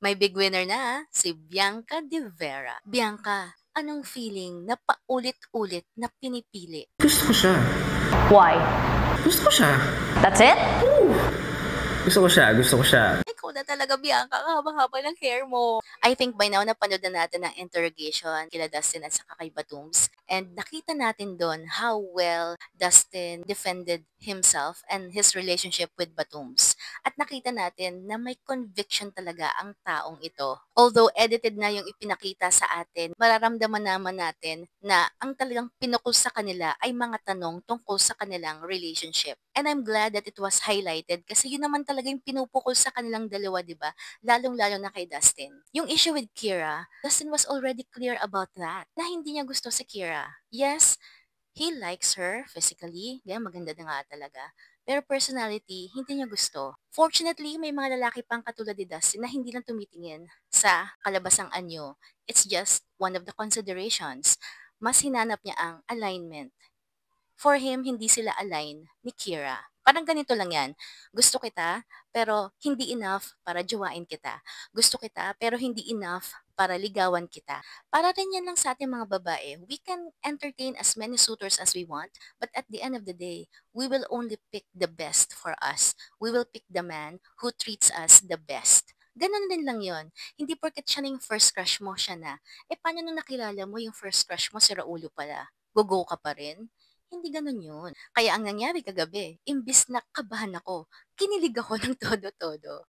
May big winner na, si Bianca De Vera. Bianca, anong feeling na paulit-ulit na pinipili? Gusto ko siya. Why? Gusto ko siya. That's it? Gusto ko siya. Gusto ko siya. Ikaw na talaga, Bianca, ang haba-haba ng hair mo. I think by now, napanood na natin ang interrogation kila Dustin at saka kay Batums. And nakita natin doon how well Dustin defended himself and his relationship with Batums. At nakita natin na may conviction talaga ang taong ito. Although edited na yung ipinakita sa atin, mararamdaman naman natin na ang talagang pinukol sa kanila ay mga tanong tungkol sa kanilang relationship. And I'm glad that it was highlighted kasi yun naman talaga yung pinupukol sa kanilang dalawa, di ba? Lalong-lalo na kay Dustin. Yung issue with Kira, Dustin was already clear about that, na hindi niya gusto si Kira. Yes, he likes her physically, yeah, maganda na nga talaga. Pero personality, hindi niya gusto. Fortunately, may mga lalaki pang katulad ni Dustin na hindi lang tumitingin sa kalabasang anyo. It's just one of the considerations. Mas hinanap niya ang alignment. For him, hindi sila align ni Kira. Parang ganito lang yan. Gusto kita, pero hindi enough para jowain kita. Gusto kita, pero hindi enough para ligawan kita. Para rin yan lang sa ating mga babae. We can entertain as many suitors as we want, but at the end of the day, we will only pick the best for us. We will pick the man who treats us the best. Ganon din lang yon. Hindi porket siya na yung first crush mo, siya na. Eh, paano nung nakilala mo yung first crush mo, si Raulo pala? Go ka pa rin? Hindi gano'n yun. Kaya ang nangyari kagabi, imbis na kabahan ako, kinilig ako ng todo-todo.